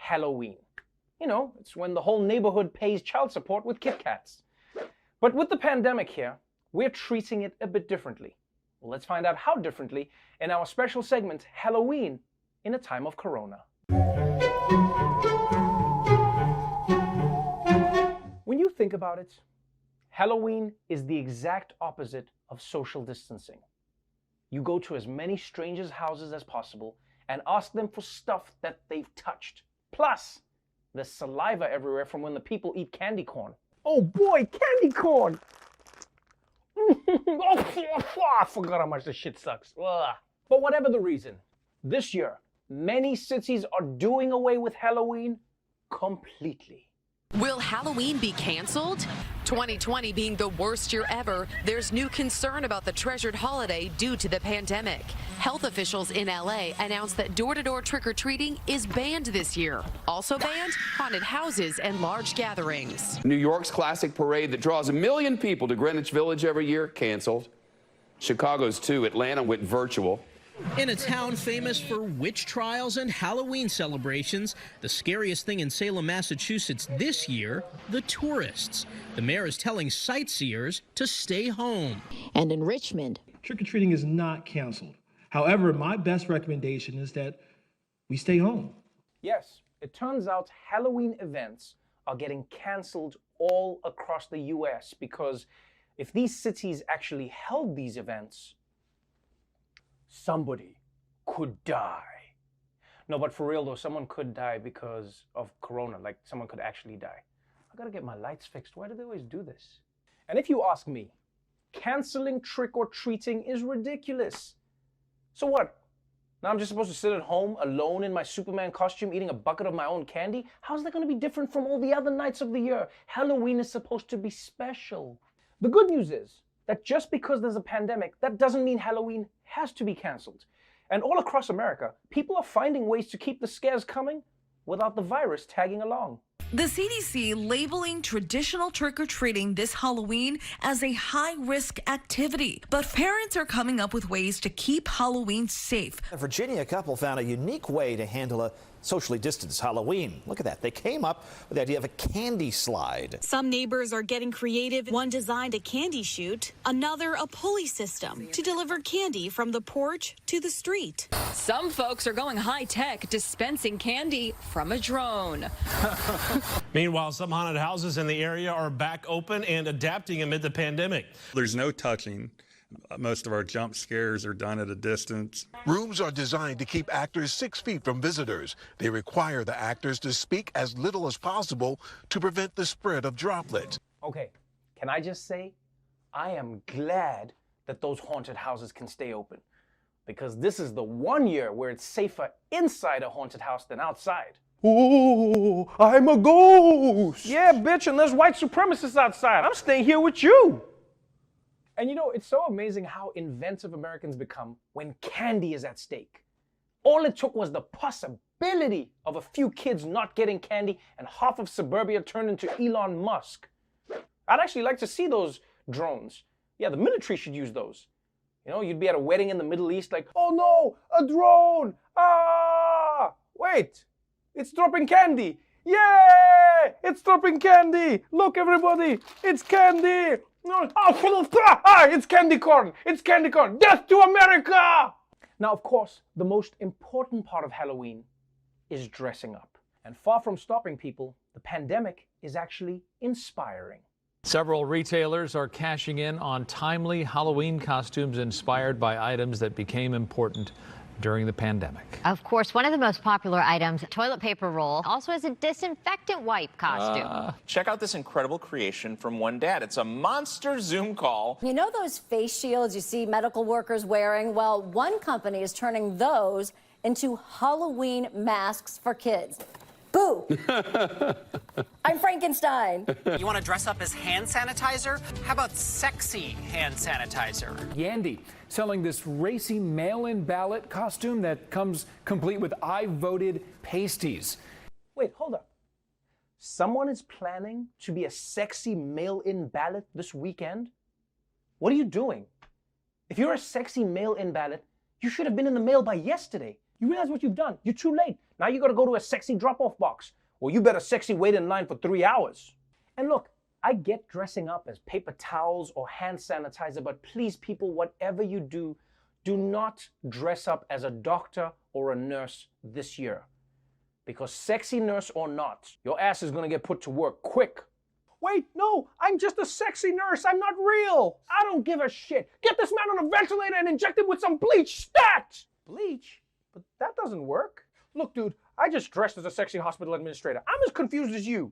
Halloween. You know, it's when the whole neighborhood pays child support with Kit Kats. But with the pandemic here, we're treating it a bit differently. Well, let's find out how differently in our special segment, Halloween in a Time of Corona. When you think about it, Halloween is the exact opposite of social distancing. You go to as many strangers' houses as possible and ask them for stuff that they've touched. Plus, there's saliva everywhere from when the people eat candy corn. Oh boy, candy corn! I forgot how much this shit sucks. Ugh. But whatever the reason, this year, many cities are doing away with Halloween completely. Will Halloween be canceled? 2020 being the worst year ever, there's new concern about the treasured holiday due to the pandemic. Health officials in LA announced that door-to-door trick-or-treating is banned this year. Also banned, haunted houses and large gatherings. New York's classic parade that draws 1 million people to Greenwich Village every year, canceled. Chicago's too. Atlanta went virtual. In a town famous for witch trials and Halloween celebrations, the scariest thing in Salem, Massachusetts this year, the tourists. The mayor is telling sightseers to stay home. And in Richmond, trick-or-treating is not canceled. However, my best recommendation is that we stay home. Yes, it turns out Halloween events are getting canceled all across the US because if these cities actually held these events, somebody could die. No, but for real though, someone could die because of Corona. Like, someone could actually die. I gotta get my lights fixed. Why do they always do this? And if you ask me, canceling trick-or-treating is ridiculous. So what? Now I'm just supposed to sit at home alone in my Superman costume eating a bucket of my own candy? How's that gonna be different from all the other nights of the year? Halloween is supposed to be special. The good news is that just because there's a pandemic, that doesn't mean Halloween has to be canceled. And all across America, people are finding ways to keep the scares coming without the virus tagging along. The CDC labeling traditional trick-or-treating this Halloween as a high-risk activity. But parents are coming up with ways to keep Halloween safe. In Virginia, a couple found a unique way to handle a socially distanced Halloween. Look at that. They came up with the idea of a candy slide. Some neighbors are getting creative. One designed a candy chute, another a pulley system to deliver candy from the porch to the street. Some folks are going high-tech, dispensing candy from a drone. Meanwhile, some haunted houses in the area are back open and adapting amid the pandemic. There's no touching. Most of our jump scares are done at a distance. Rooms are designed to keep actors 6 feet from visitors. They require the actors to speak as little as possible to prevent the spread of droplets. Okay, can I just say, I am glad that those haunted houses can stay open. Because this is the one year where it's safer inside a haunted house than outside. Oh, I'm a ghost! Yeah, bitch, and there's white supremacists outside. I'm staying here with you! And you know, it's so amazing how inventive Americans become when candy is at stake. All it took was the possibility of a few kids not getting candy and half of suburbia turned into Elon Musk. I'd actually like to see those drones. Yeah, the military should use those. You know, you'd be at a wedding in the Middle East like, oh no, a drone! Ah! Wait, it's dropping candy! Yay! It's dropping candy! Look everybody, it's candy! It's candy corn! It's candy corn! Death to America! Now, of course, the most important part of Halloween is dressing up. And far from stopping people, the pandemic is actually inspiring. Several retailers are cashing in on timely Halloween costumes inspired by items that became important during the pandemic. Of course, one of the most popular items, toilet paper roll, also has a disinfectant wipe costume. Check out this incredible creation from one dad. It's a monster Zoom call. You know those face shields you see medical workers wearing? Well, one company is turning those into Halloween masks for kids. Boo! I'm Frankenstein. You want to dress up as hand sanitizer? How about sexy hand sanitizer? Yandy selling this racy mail-in ballot costume that comes complete with I voted pasties. Wait, hold up. Someone is planning to be a sexy mail-in ballot this weekend? What are you doing? If you're a sexy mail-in ballot, you should have been in the mail by yesterday. You realize what you've done? You're too late. Now you gotta go to a sexy drop-off box. Or you better sexy wait in line for 3 hours. And look, I get dressing up as paper towels or hand sanitizer, but please people, whatever you do, do not dress up as a doctor or a nurse this year. Because sexy nurse or not, your ass is gonna get put to work quick. Wait, no, I'm just a sexy nurse. I'm not real. I don't give a shit. Get this man on a ventilator and inject him with some bleach. Stat! Bleach? But that doesn't work. Look, dude, I just dressed as a sexy hospital administrator. I'm as confused as you.